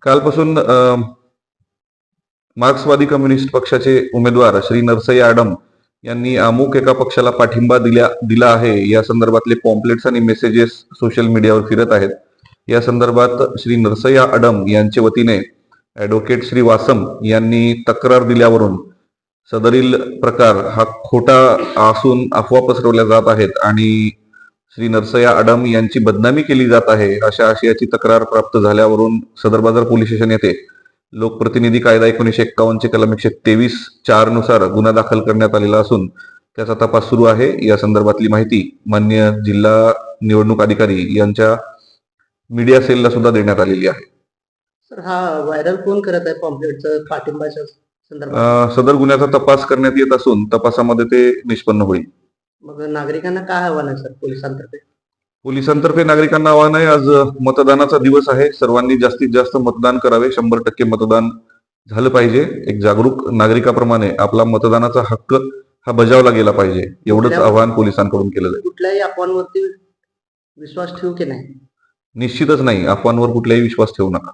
कालपासून मार्क्सवादी कम्युनिस्ट पक्षाचे उमेदवार श्री नरसय्या आडम यांनी अमुक एका पक्षाला पाठिंबा दिला आहे या संदर्भातले पॉम्पलेट्स आणि मेसेजेस सोशल मीडियावर फिरत आहेत. या संदर्भात श्री नरसय्या आडम यांच्या वतीने ॲडव्होकेट श्री वासम यांनी तक्रार दिल्यावरून सदरील प्रकार हा खोटा असून अफवा पसरवल्या जात आहेत आणि श्री नरसय्या आडम यांची बदनामी केली जात आहे अशा आशयाची तक्रार प्राप्त झाल्यावरून सदर बाजार पोलीस स्टेशन येथे लोकप्रतिनिधी कायदा 1951 चे कलम 123(4) नुसार गुन्हा दाखल करण्यात आलेला असून त्याचा तपास सुरू आहे. या संदर्भातली माहिती मान्य जिल्हा निवडणूक अधिकारी यांच्या मीडिया सेलला सुद्धा देण्यात आलेली आहे. सर, हा व्हायरल कोण करत आहे पॉम्पलेटचं पाठिंबाच्या संदर्भात? सदर गुन्ह्याचा तपास करण्यात येत असून तपासामध्ये ते निष्पन्न होईल. मग नागरिकांना काय आव्हान आहे सर पोलिसांतर्फे? पोलिसांतर्फे नागरिकांना आवाहन आहे, आज मतदानाचा दिवस आहे. सर्वांनी जास्तीत जास्त मतदान करावे. 100% मतदान झालं पाहिजे. एक जागरूक नागरिकाप्रमाणे आपला मतदानाचा हक्क हा बजावला गेला पाहिजे, एवढंच आवाहन पोलिसांकडून केलं जाईल. कुठल्याही अफवांवरती विश्वास ठेवू की नाही? निश्चितच नाही. अफवांवर कुठलाही विश्वास ठेवू नका.